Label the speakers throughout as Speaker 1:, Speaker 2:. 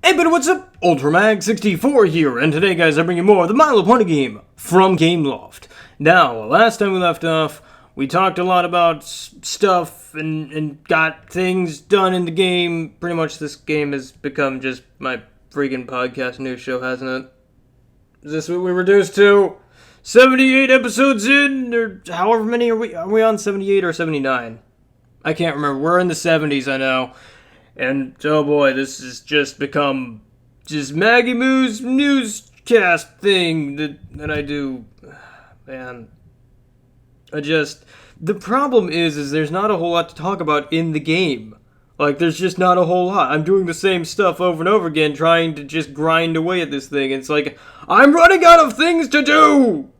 Speaker 1: Hey, but what's up? UltraMag64 here, and today, guys, I bring you more of the Milo Pony game from Gameloft. Now, last time we left off, we talked a lot about stuff and got things done in the game. Pretty much this game has become just my freaking podcast news show, hasn't it? Is this what we reduced to? 78 episodes in, or however many are we? Are we on 78 or 79? I can't remember. We're in the 70s, I know. And, oh boy, this has just become just Maggie Moo's newscast thing that I do. Man. The problem is there's not a whole lot to talk about in the game. Like, there's just not a whole lot. I'm doing the same stuff over and over again, trying to just grind away at this thing. It's like, I'm running out of things to do!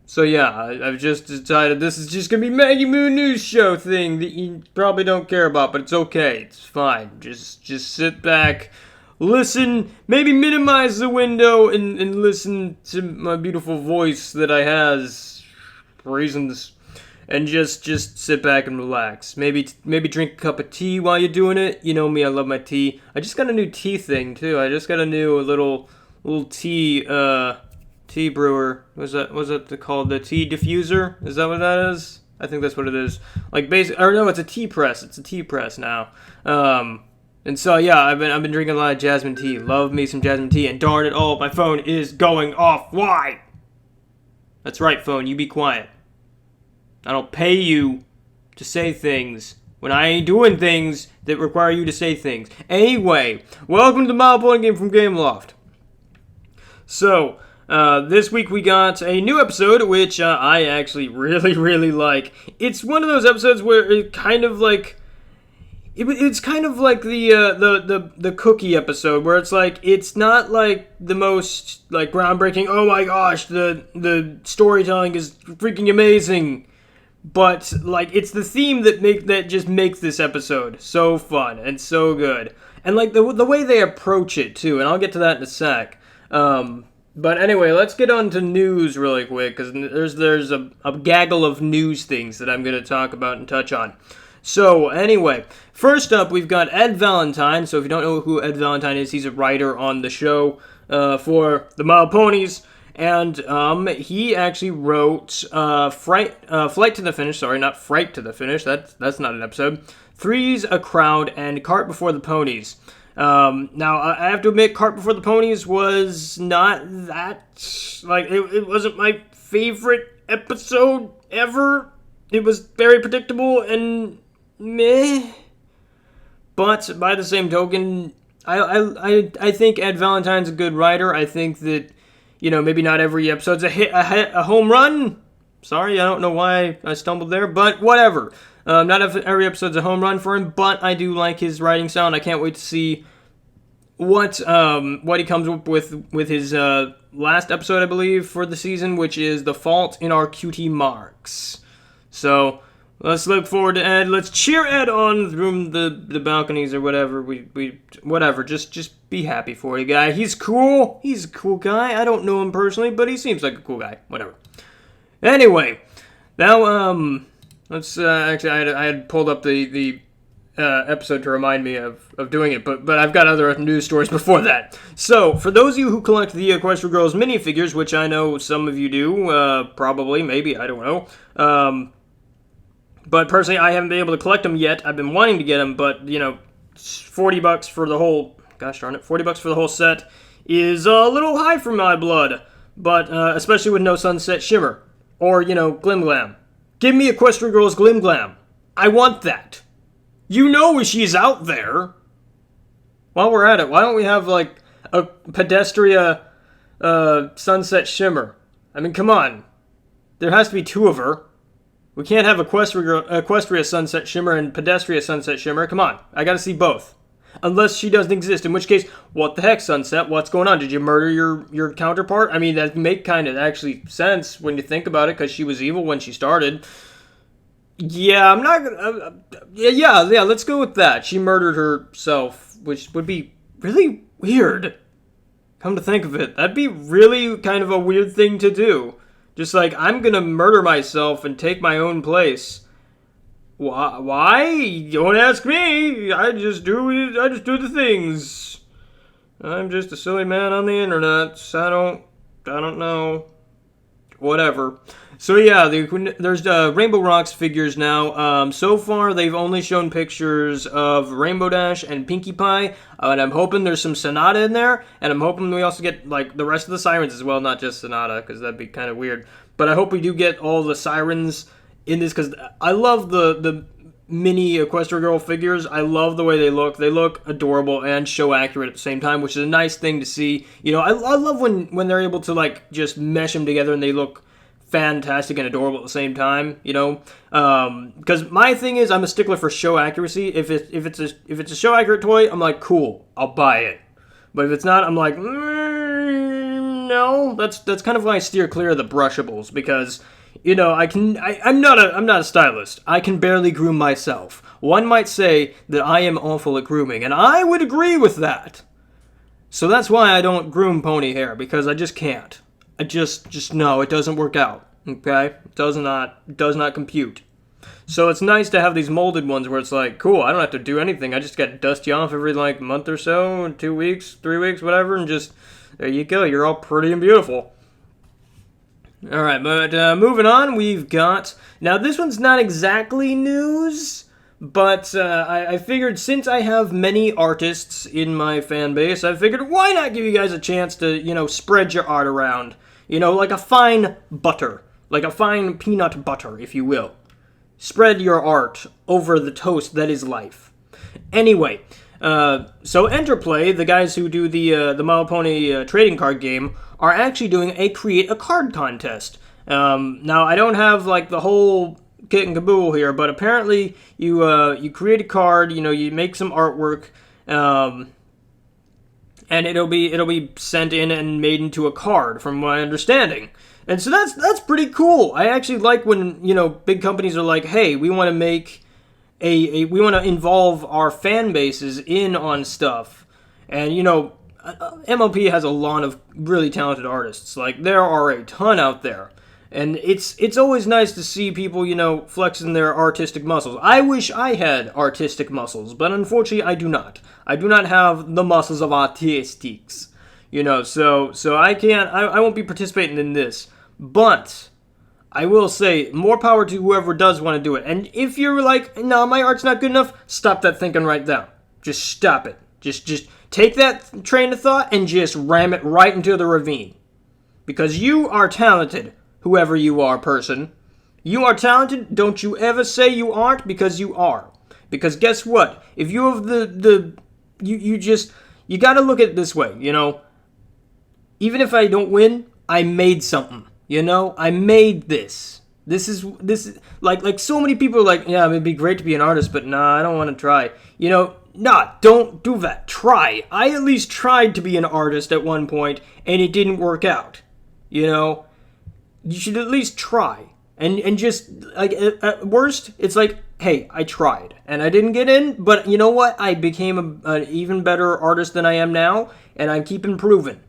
Speaker 1: So yeah, I've just decided this is just gonna be Maggie Moo news show thing that you probably don't care about, but it's okay, it's fine. Just sit back, listen, maybe minimize the window and listen to my beautiful voice that I has for reasons, and just sit back and relax. Maybe drink a cup of tea while you're doing it. You know me, I love my tea. I just got a new tea thing too. I just got a new little tea tea brewer. Was that called? The tea diffuser? Is that what that is? I think that's what it is. Like no, it's a tea press. It's a tea press now. And so yeah, I've been drinking a lot of jasmine tea. Love me some jasmine tea. And darn it all, my phone is going off. Why? That's right, phone. You be quiet. I don't pay you to say things when I ain't doing things that require you to say things. Anyway, welcome to the Mile Point Game from Gameloft. So, this week we got a new episode, which I actually really like. It's one of those episodes where it kind of like it's kind of like the cookie episode, where it's like it's not like the most like groundbreaking. Oh my gosh, the storytelling is freaking amazing, but like it's the theme that just makes this episode so fun and so good, and like the way they approach it too. And I'll get to that in a sec. But anyway, let's get on to news really quick, because there's a gaggle of news things that I'm going to talk about and touch on. So anyway, first up, we've got Ed Valentine. So if you don't know who Ed Valentine is, he's a writer on the show for the Mile Ponies. And he actually wrote Flight to the Finish. Sorry, not Fright to the Finish. That's not an episode. Three's a Crowd and Cart Before the Ponies. Now, I have to admit, Cart Before the Ponies was not that, like, it wasn't my favorite episode ever. It was very predictable and meh. But, by the same token, I think Ed Valentine's a good writer. I think that, you know, maybe not every episode's a home run. Sorry, I don't know why I stumbled there, but whatever. Not every episode's a home run for him, but I do like his writing sound. I can't wait to see what he comes up with his last episode, I believe, for the season, which is The Fault in Our Cutie Marks. So let's look forward to Ed. Let's cheer Ed on through the balconies or whatever. Whatever. Just be happy for the guy. He's cool. He's a cool guy. I don't know him personally, but he seems like a cool guy. Whatever. Anyway, now let's actually I had pulled up the episode to remind me of doing it, but I've got other news stories before that. So, for those of you who collect the Equestria Girls minifigures, which I know some of you do, probably, maybe, I don't know, but personally, I haven't been able to collect them yet. I've been wanting to get them, but, you know, $40 for the whole, gosh darn it, $40 for the whole set is a little high for my blood, but especially with no Sunset Shimmer, or, you know, Glim Glam. Give me Equestria Girls Glim Glam. I want that. You know she's out there. While we're at it, why don't we have, like, a Pedestria Sunset Shimmer? I mean, come on. There has to be two of her. We can't have Equestria Sunset Shimmer and Pedestria Sunset Shimmer. Come on. I gotta see both. Unless she doesn't exist, in which case, what the heck, Sunset? What's going on? Did you murder your counterpart? I mean, that make kind of actually sense when you think about it, because she was evil when she started. Yeah, I'm not gonna... yeah, let's go with that. She murdered herself, which would be really weird. Come to think of it, that'd be really kind of a weird thing to do. Just like, I'm gonna murder myself and take my own place. Why? Don't ask me. I just do the things. I'm just a silly man on the internet. I don't know. Whatever. So yeah, there's Rainbow Rocks figures now. So far, they've only shown pictures of Rainbow Dash and Pinkie Pie, and I'm hoping there's some Sonata in there, and I'm hoping we also get like the rest of the Sirens as well, not just Sonata, because that'd be kind of weird. But I hope we do get all the Sirens in this, because I love the mini Equestria Girl figures. I love the way they look. They look adorable and show accurate at the same time, which is a nice thing to see. You know, I love when they're able to like just mesh them together and they look fantastic and adorable at the same time, you know, because my thing is I'm a stickler for show accuracy. If it's a show accurate toy, I'm like, cool, I'll buy it. But if it's not, I'm like, no. That's kind of why I steer clear of the brushables, because you know I'm not a stylist. I can barely groom myself. One might say that I am awful at grooming, and I would agree with that. So that's why I don't groom pony hair, because I just can't. I just no, it doesn't work out. Okay, does not compute. So it's nice to have these molded ones where it's like, cool, I don't have to do anything. I just got to dust you off every like month or so, 2 weeks, 3 weeks, whatever, and just there you go. You're all pretty and beautiful. All right, but moving on, we've got now this one's not exactly news. But I figured since I have many artists in my fan base, I figured why not give you guys a chance to, you know, spread your art around. You know, like a fine butter. Like a fine peanut butter, if you will. Spread your art over the toast that is life. Anyway, so Enterplay, the guys who do the My Little Pony trading card game, are actually doing a Create a Card contest. Now, I don't have, like, the whole kit and caboodle here, but apparently you create a card, you know, you make some artwork, and it'll be sent in and made into a card, from my understanding. And so that's pretty cool. I actually like when, you know, big companies are like, hey, we want to make we want to involve our fan bases in on stuff. And, you know, MLP has a lot of really talented artists. Like, there are a ton out there. And it's always nice to see people, you know, flexing their artistic muscles. I wish I had artistic muscles, but unfortunately I do not. I do not have the muscles of artistics, you know, so I won't be participating in this. But I will say, more power to whoever does want to do it. And if you're like, no, my art's not good enough, stop that thinking right now. Just stop it. Just take that train of thought and just ram it right into the ravine. Because you are talented. Whoever you are, person. You are talented. Don't you ever say you aren't, because you are. Because guess what? If you have you gotta look at it this way, you know. Even if I don't win, I made something. You know? I made this. This is like so many people are like, yeah, it'd be great to be an artist, but nah, I don't want to try. You know, nah, don't do that. Try. I at least tried to be an artist at one point, and it didn't work out. You know? You should at least try. And just, like, at worst, it's like, hey, I tried. And I didn't get in, but you know what? I became an even better artist than I am now, and I keep improving.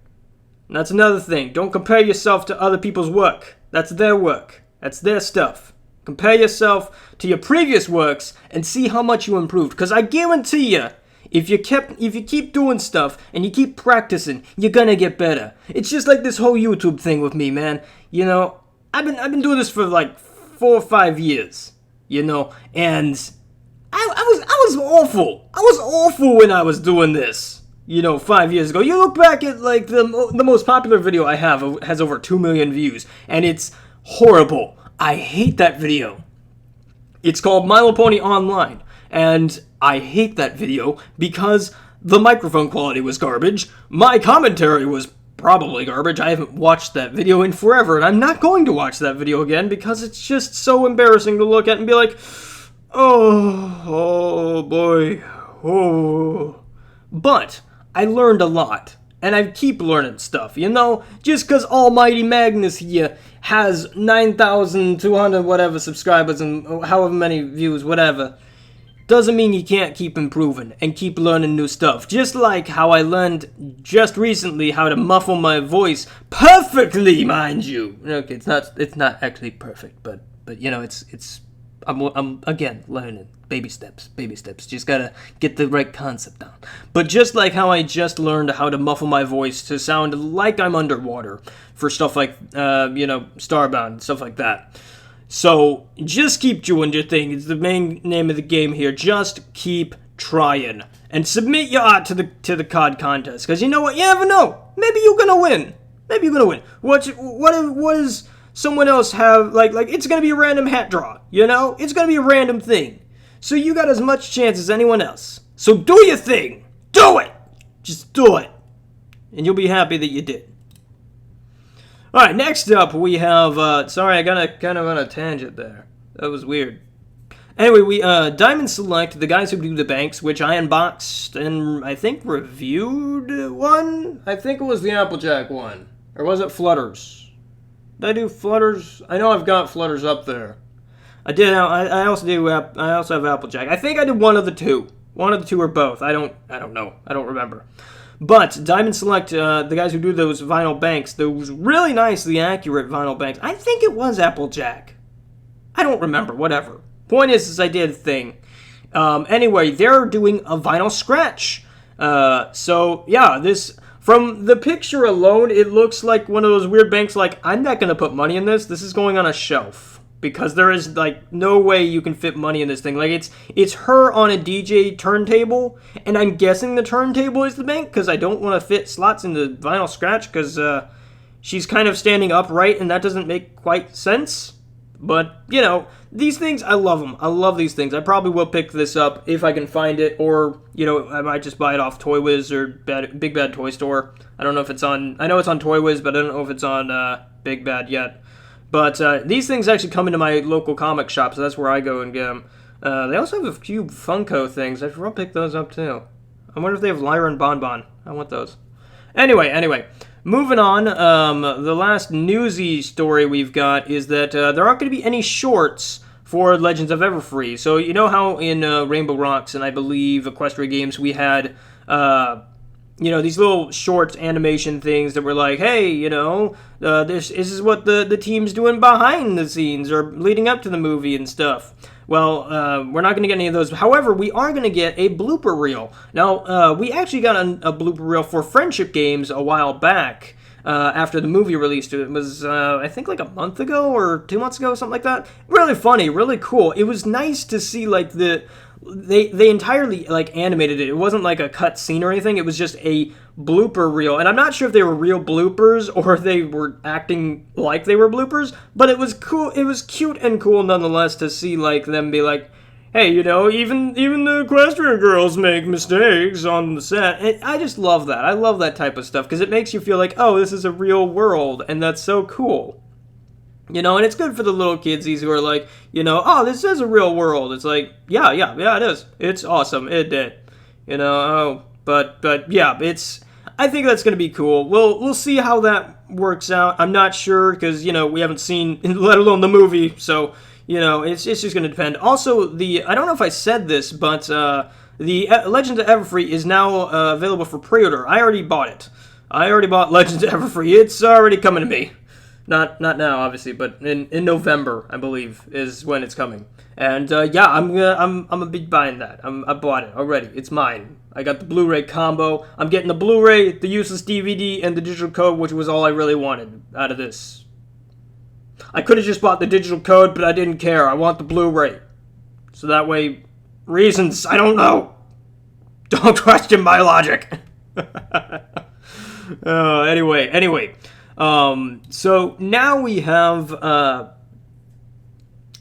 Speaker 1: And that's another thing. Don't compare yourself to other people's work. That's their work. That's their stuff. Compare yourself to your previous works and see how much you improved. Because I guarantee you, if you keep doing stuff and you keep practicing, you're gonna get better. It's just like this whole YouTube thing with me, man. You know, I've been doing this for like 4 or 5 years. You know, and I was awful. I was awful when I was doing this. You know, 5 years ago. You look back at like the most popular video I have has over 2 million views, and it's horrible. I hate that video. It's called My Little Pony Online. And I hate that video because the microphone quality was garbage. My commentary was probably garbage. I haven't watched that video in forever, and I'm not going to watch that video again because it's just so embarrassing to look at and be like, oh boy, oh. But I learned a lot, and I keep learning stuff, you know? Just because Almighty Magnus here has 9,200 whatever subscribers and however many views, whatever, doesn't mean you can't keep improving and keep learning new stuff. Just like how I learned just recently how to muffle my voice perfectly, mind you. Okay, it's not actually perfect, but you know, it's I'm again learning. Baby steps. Just gotta get the right concept down. But just like how I just learned how to muffle my voice to sound like I'm underwater for stuff like, Starbound and stuff like that. So just keep doing your thing. It's the main name of the game here. Just keep trying and submit your art to the COD contest. Because you know what? You never know. Maybe you're gonna win. What is someone else have like it's gonna be a random hat draw. It's gonna be a random thing. So you got as much chance as anyone else. So do your thing. Do it. Just do it. And you'll be happy that you did. Alright, next up we have, sorry, I got kind of on a tangent there. That was weird. Anyway, we, Diamond Select, the guys who do the banks, which I unboxed and I think reviewed one? I think it was the Applejack one. Or was it Flutters? Did I do Flutters? I know I've got Flutters up there. I did. I also have Applejack. I think I did one of the two. One of the two or both. I don't know. I don't remember. But Diamond Select, the guys who do those vinyl banks, those really nicely accurate vinyl banks. I think it was Applejack. I don't remember. Whatever. Point is I did a thing. Anyway, they're doing a vinyl scratch. So yeah, this from the picture alone, it looks like one of those weird banks. Like, I'm not gonna put money in this. This is going on a shelf. Because there is, like, no way you can fit money in this thing. Like, it's her on a DJ turntable, and I'm guessing the turntable is the bank, because I don't want to fit slots in the vinyl scratch, because she's kind of standing upright, and that doesn't make quite sense. But, these things, I love them. I love these things. I probably will pick this up if I can find it, or, I might just buy it off Toy Wiz or Big Bad Toy Store. I don't know if it's on, I know it's on Toy Wiz, but I don't know if it's on Big Bad yet. But these things actually come into my local comic shop, so that's where I go and get them. They also have a few Funko things. I should probably pick those up, too. I wonder if they have Lyra and Bonbon. I want those. Anyway. Moving on, the last newsy story we've got is that there aren't going to be any shorts for Legends of Everfree. So you know how in Rainbow Rocks and I believe Equestria Games we had... these little short animation things that were like, hey, this is what the team's doing behind the scenes or leading up to the movie and stuff. Well, we're not going to get any of those. However, we are going to get a blooper reel. Now, we actually got a blooper reel for Friendship Games a while back after the movie released. It was, I think, like a month ago or 2 months ago, something like that. Really funny, really cool. It was nice to see, like, They entirely, like, animated it. It wasn't, like, a cut scene or anything. It was just a blooper reel. And I'm not sure if they were real bloopers or if they were acting like they were bloopers. But it was cool. It was cute and cool nonetheless to see, like, them be like, hey, even the Equestrian girls make mistakes on the set. And I just love that. I love that type of stuff because it makes you feel like, oh, this is a real world. And that's so cool. And it's good for the little kidsies who are like, oh, this is a real world. It's like, yeah, it is. It's awesome. It did. But yeah, I think that's going to be cool. We'll see how that works out. I'm not sure because, we haven't seen, let alone the movie. So, it's just going to depend. Also, I don't know if I said this, but the Legends of Everfree is now available for pre-order. I already bought it. I already bought Legends of Everfree. It's already coming to me. Not now, obviously, but in November, I believe, is when it's coming. And I'm gonna be buying that. I bought it already. It's mine. I got the Blu-ray combo. I'm getting the Blu-ray, the useless DVD, and the digital code, which was all I really wanted out of this. I could have just bought the digital code, but I didn't care. I want the Blu-ray. So that way, reasons, I don't know. Don't question my logic. Anyway. So now we have,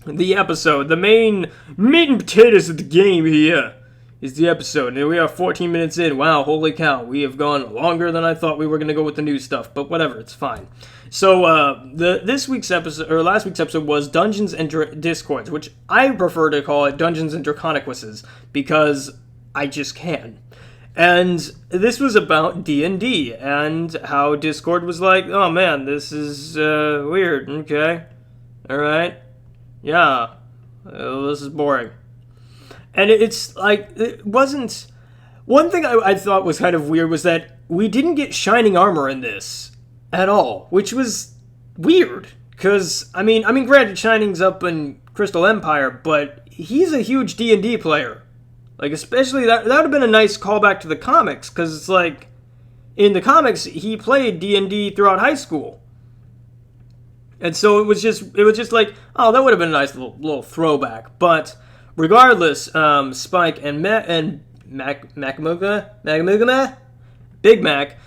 Speaker 1: the episode. The main meat and potatoes of the game here is the episode. And we are 14 minutes in. Wow, holy cow. We have gone longer than I thought we were going to go with the new stuff. But whatever, it's fine. So, last week's episode was Dungeons and Discords, which I prefer to call it Dungeons and Draconiquises, because I just can. And this was about D&D, and how Discord was like, oh man, this is weird, okay, alright, yeah, this is boring. And it's like, it wasn't, one thing I thought was kind of weird was that we didn't get Shining Armor in this at all, which was weird, because, I mean, granted, Shining's up in Crystal Empire, but he's a huge D&D player. Like, especially, that would have been a nice callback to the comics, because it's like, in the comics, he played D&D throughout high school. And so it was just like, oh, that would have been a nice little throwback. But regardless, Spike and Big Mac,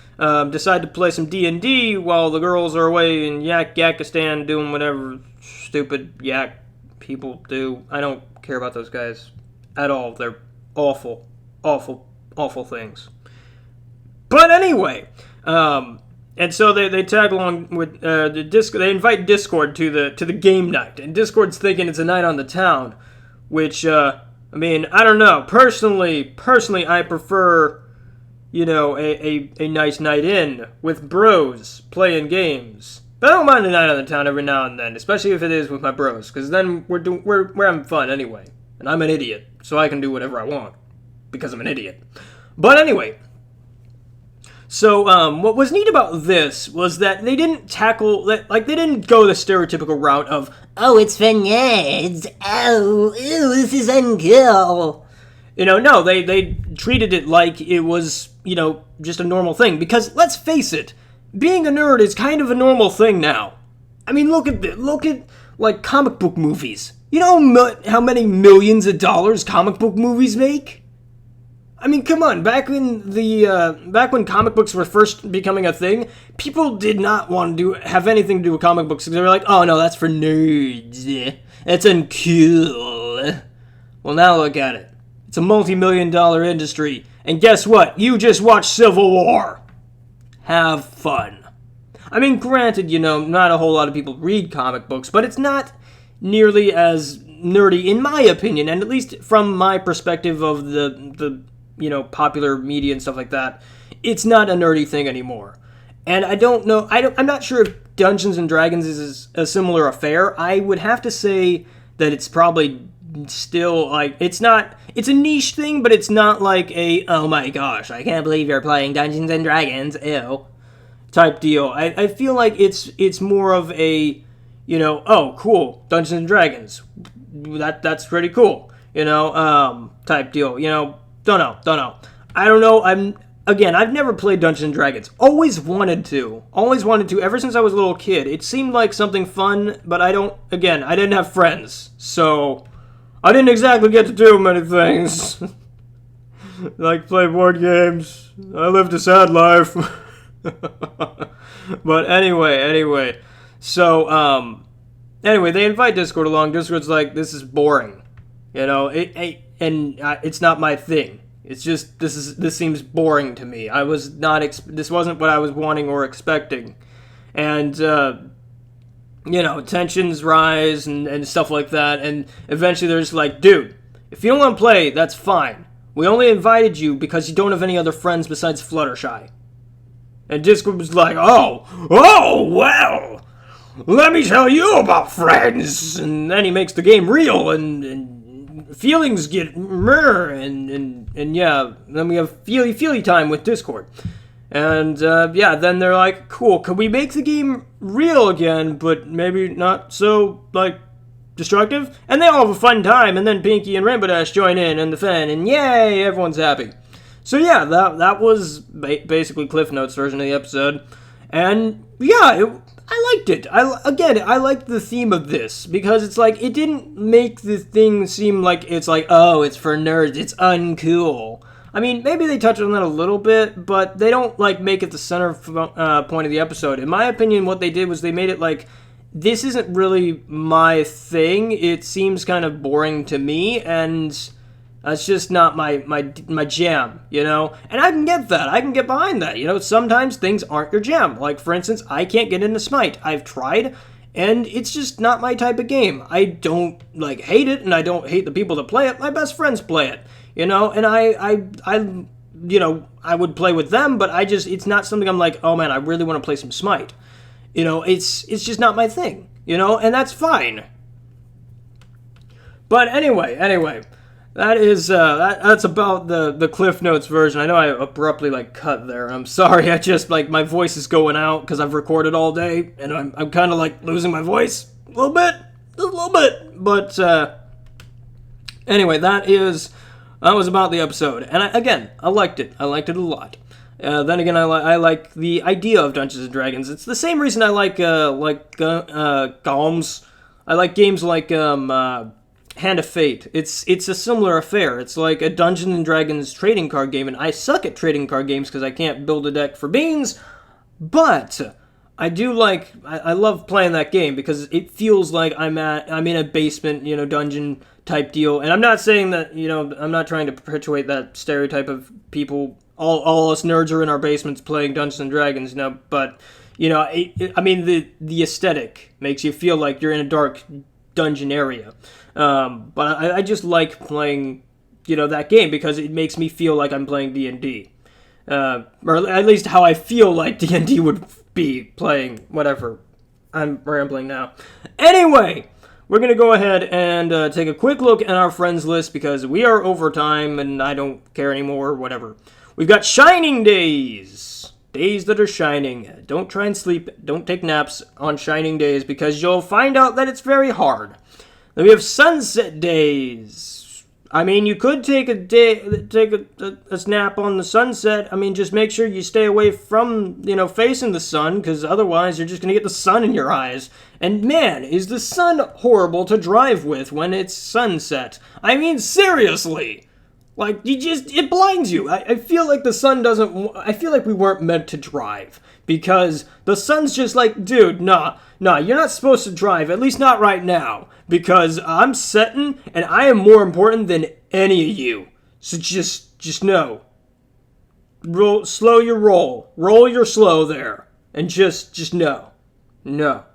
Speaker 1: decide to play some D&D while the girls are away in Yakistan doing whatever stupid yak people do. I don't care about those guys at all. They're awful, awful, awful things. But anyway, and so they tag along with the Discord. They invite Discord to the game night, and Discord's thinking it's a night on the town, which I mean, I don't know. Personally, I prefer, you know, a nice night in with bros playing games. But I don't mind a night on the town every now and then, especially if it is with my bros, because then we're having fun anyway. And I'm an idiot, so I can do whatever I want because I'm an idiot. But anyway, so what was neat about this was that they didn't tackle, like, they didn't go the stereotypical route of, oh, it's for nerds, oh, ew, this is uncool. You know, no, they treated it like it was, you know, just a normal thing. Because, let's face it, being a nerd is kind of a normal thing now. I mean, look at, like, comic book movies. You know how many millions of dollars comic book movies make? I mean, come on, back when comic books were first becoming a thing, people did not want to have anything to do with comic books, because they were like, oh no, that's for nerds. That's uncool. Well, now look at it. It's a multi-million-dollar industry, and guess what? You just watched Civil War. Have fun. I mean, granted, you know, not a whole lot of people read comic books, but it's not nearly as nerdy, in my opinion, and at least from my perspective of the you know, popular media and stuff like that, it's not a nerdy thing anymore. And I don't know, I'm not sure if Dungeons & Dragons is a similar affair. I would have to say that it's probably still, like, it's a niche thing, but it's not like a, oh my gosh, I can't believe you're playing Dungeons & Dragons, ew, type deal. I feel like it's more of a, you know, oh, cool, Dungeons & Dragons, that's pretty cool, you know, type deal, you know. Don't know. I don't know. I've never played Dungeons & Dragons. Always wanted to, ever since I was a little kid. It seemed like something fun, but I didn't have friends, so I didn't exactly get to do many things. Like play board games. I lived a sad life. But anyway. So, anyway, they invite Discord along. Discord's like, this is boring. You know, it's not my thing. It's just, this seems boring to me. This wasn't what I was wanting or expecting. And, you know, tensions rise and stuff like that. And eventually they're just like, dude, if you don't want to play, that's fine. We only invited you because you don't have any other friends besides Fluttershy. And Discord was like, oh, well, let me tell you about friends. And then he makes the game real and feelings get and yeah, then we have feely time with Discord. And yeah, then they're like, cool, could we make the game real again, but maybe not so, like, destructive? And they all have a fun time, and then Pinky and Rainbow Dash join in and the fan, and yay, everyone's happy. So yeah, that was basically Cliff Notes version of the episode. And yeah, I liked it. I liked the theme of this, because it's like, it didn't make the thing seem like it's like, oh, it's for nerds, it's uncool. I mean, maybe they touch on that a little bit, but they don't, like, make it the center point of the episode. In my opinion, what they did was they made it like, this isn't really my thing, it seems kind of boring to me, and it's just not my jam, you know? And I can get that. I can get behind that, you know? Sometimes things aren't your jam. Like, for instance, I can't get into Smite. I've tried, and it's just not my type of game. I don't, like, hate it, and I don't hate the people that play it. My best friends play it, you know? And I you know, I would play with them, but it's not something I'm like, oh man, I really want to play some Smite. You know, it's just not my thing, you know? And that's fine. But anyway, that is, that's about the Cliff Notes version. I know I abruptly, like, cut there. I'm sorry, I just, like, my voice is going out because I've recorded all day, and I'm kind of, like, losing my voice a little bit, just a little bit. Anyway, that was about the episode, and I liked it. I liked it a lot. Then again, I like the idea of Dungeons and Dragons. It's the same reason I like GOMS. I like games like Hand of Fate. It's a similar affair. It's like a Dungeons and Dragons trading card game, and I suck at trading card games because I can't build a deck for beans. But I love playing that game because it feels like I'm in a basement, dungeon type deal. And I'm not saying that, I'm not trying to perpetuate that stereotype of people. All us nerds are in our basements playing Dungeons and Dragons, but the aesthetic makes you feel like you're in a dark dungeon area. But I just like playing, that game because it makes me feel like I'm playing D&D. Or at least how I feel like D&D would be playing, whatever. I'm rambling now. Anyway, we're going to go ahead and take a quick look at our friends list because we are over time and I don't care anymore, whatever. We've got shining days. Days that are shining. Don't try and sleep. Don't take naps on shining days because you'll find out that it's very hard. Then we have sunset days. I mean, you could take a nap on the sunset. I mean, just make sure you stay away from, facing the sun because otherwise you're just going to get the sun in your eyes. And man, is the sun horrible to drive with when it's sunset. I mean, seriously. Like, it blinds you. I feel like the sun I feel like we weren't meant to drive. Because the sun's just like, dude, nah, you're not supposed to drive, at least not right now. Because I'm setting, and I am more important than any of you. So just know. Slow your roll. Roll your slow there. And just know. No.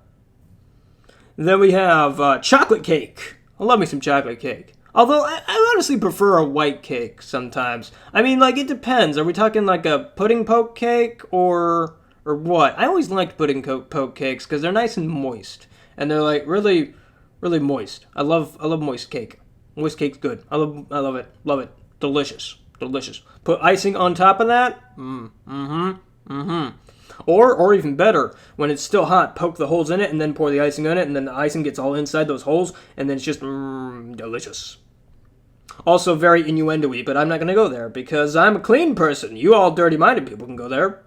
Speaker 1: Then we have chocolate cake. I love me some chocolate cake. Although, I honestly prefer a white cake sometimes. I mean, it depends. Are we talking like a pudding poke cake or what? I always liked pudding poke cakes because they're nice and moist. And they're really, really moist. I love moist cake. Moist cake's good. I love it. Love it. Delicious. Put icing on top of that? Or even better, when it's still hot, poke the holes in it and then pour the icing on it, and then the icing gets all inside those holes, and then it's just delicious. Also very innuendo-y, but I'm not going to go there because I'm a clean person. You all dirty-minded people can go there.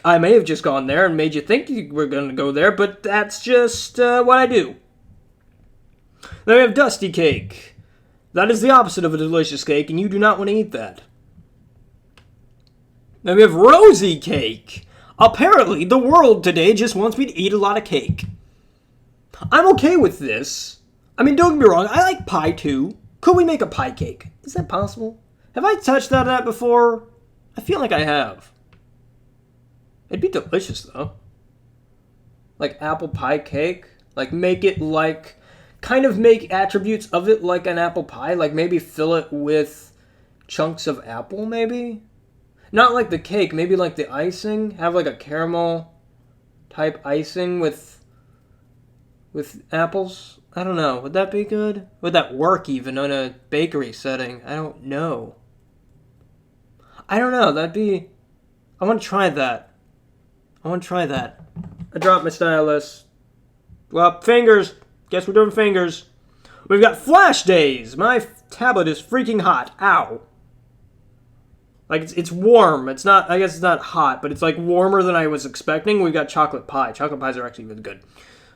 Speaker 1: I may have just gone there and made you think you were going to go there, but that's just what I do. Then we have dusty cake. That is the opposite of a delicious cake, and you do not want to eat that. Then we have rosy cake. Apparently, the world today just wants me to eat a lot of cake. I'm okay with this. I mean, don't get me wrong, I like pie too. Could we make a pie cake? Is that possible? Have I touched that before? I feel like I have. It'd be delicious, though. Like apple pie cake. Like, make it like... Kind of make attributes of it like an apple pie. Like, maybe fill it with chunks of apple, maybe? Not like the cake, maybe like the icing. Have like a caramel type icing with apples. I don't know. Would that be good? Would that work even on a bakery setting? I don't know. That'd be... I want to try that. I dropped my stylus. Well, fingers. Guess we're doing fingers. We've got flash days. My tablet is freaking hot. Ow. Like, it's warm. I guess it's not hot, but it's like warmer than I was expecting. We've got chocolate pie. Chocolate pies are actually really good.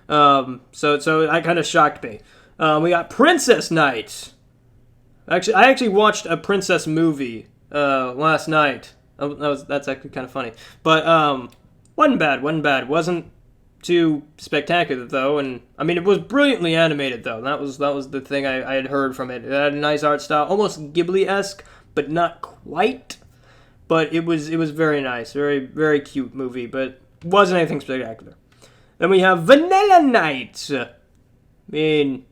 Speaker 1: So that kind of shocked me. We got Princess Night. Actually, I actually watched a princess movie, last night. That's actually kind of funny. But, wasn't bad. Wasn't too spectacular, though. And, I mean, it was brilliantly animated, though. That was the thing I had heard from it. It had a nice art style. Almost Ghibli-esque, but not quite. But it was very nice. Very, very cute movie, but wasn't anything spectacular. Then we have Vanilla Night. I mean,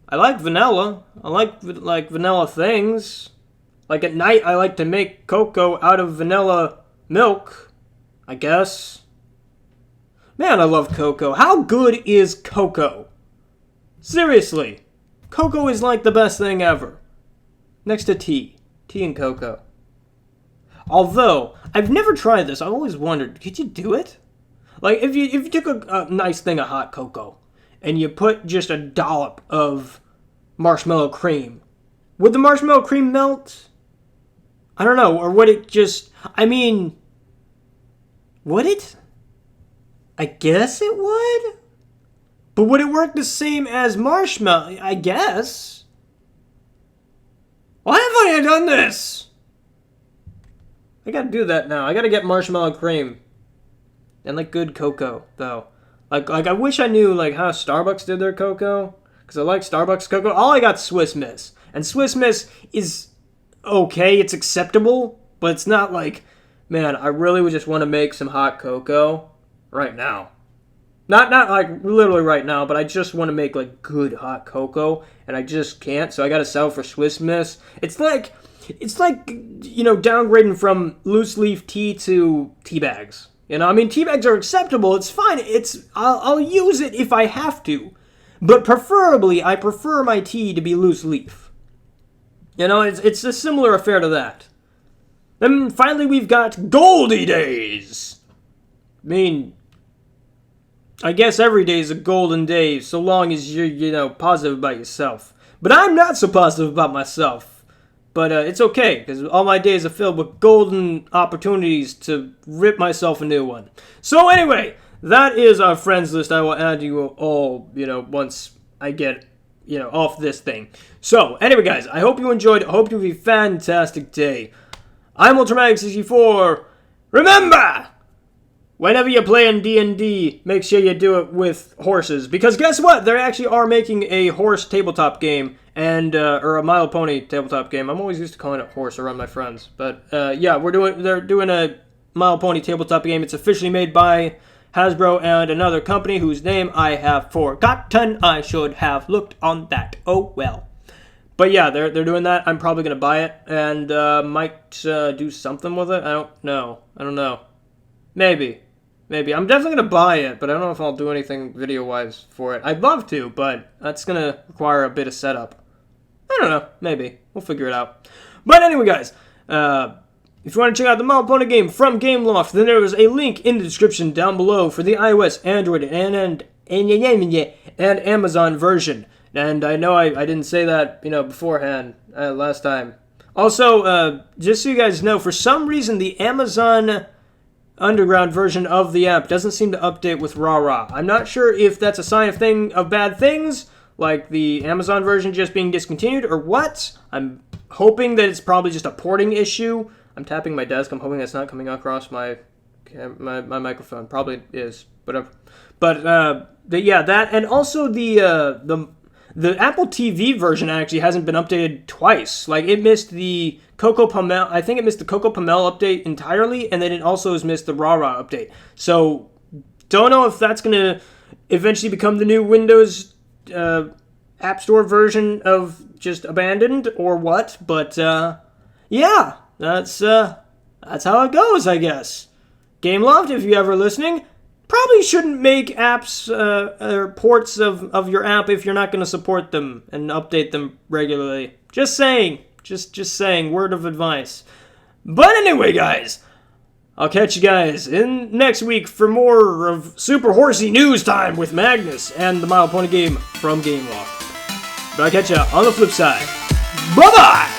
Speaker 1: I like vanilla. I like vanilla things. Like at night, I like to make cocoa out of vanilla milk, I guess. Man, I love cocoa. How good is cocoa? Seriously. Cocoa is like the best thing ever. Next to tea. Tea and cocoa. Although, I've never tried this. I've always wondered, could you do it? Like, if you took a nice thing of hot cocoa, and you put just a dollop of marshmallow cream. Would the marshmallow cream melt? I don't know. Or would it just... I mean... Would it? I guess it would? But would it work the same as marshmallow? I guess. Why have I done this? I gotta do that now. I gotta get marshmallow cream. And, like, good cocoa, though. Like I wish I knew, like, how Starbucks did their cocoa. Because I like Starbucks cocoa. All I got Swiss Miss. And Swiss Miss is okay. It's acceptable. But it's not like, man, I really would just want to make some hot cocoa right now. Not like literally right now, but I just want to make like good hot cocoa, and I just can't. So I got to settle for Swiss Miss. It's like downgrading from loose leaf tea to tea bags. I mean, tea bags are acceptable. It's fine. I'll use it if I have to, but preferably I prefer my tea to be loose leaf. It's a similar affair to that. Then finally we've got Goldie Days. I mean, I guess every day is a golden day, so long as you're, positive about yourself. But I'm not so positive about myself. But it's okay, because all my days are filled with golden opportunities to rip myself a new one. So anyway, that is our friends list. I will add you all, once I get, off this thing. So, anyway, guys, I hope you enjoyed. I hope you have a fantastic day. I'm Ultramatic64. Remember! Whenever you're playing D&D, make sure you do it with horses. Because guess what? They actually are making a horse tabletop game, or a My Little Pony tabletop game. I'm always used to calling it horse around my friends. But, yeah, they're doing a My Little Pony tabletop game. It's officially made by Hasbro and another company whose name I have forgotten. I should have looked on that. Oh, well. But yeah, they're doing that. I'm probably going to buy it and might do something with it. I don't know. Maybe. I'm definitely going to buy it, but I don't know if I'll do anything video-wise for it. I'd love to, but that's going to require a bit of setup. I don't know. Maybe. We'll figure it out. But anyway, guys, if you want to check out the My Little Pony game from Gameloft, then there is a link in the description down below for the iOS, Android, and Amazon version. And I know I didn't say that, beforehand last time. Also, just so you guys know, for some reason, the Amazon Underground version of the app doesn't seem to update with rah-rah. I'm not sure if that's a sign of bad things, like the Amazon version just being discontinued, or what. I'm hoping that it's probably just a porting issue. I'm tapping my desk. I'm hoping that's not coming across my microphone. Probably is, whatever. But yeah, that, and also the Apple TV version actually hasn't been updated twice. Like, it missed the Coco Pomel. I think it missed the Coco Pomel update entirely, and then it also has missed the Rah-Rah update. So, don't know if that's going to eventually become the new Windows App Store version of just abandoned or what. But, yeah, that's how it goes, I guess. Gameloft, if you're ever listening, probably shouldn't make apps or ports of your app if you're not going to support them and update them regularly. Just saying. Just saying. Word of advice. But anyway, guys, I'll catch you guys in next week for more of Super Horsey News Time with Magnus and the My Little Pony game from Gameloft. But I'll catch you on the flip side. Bye-bye!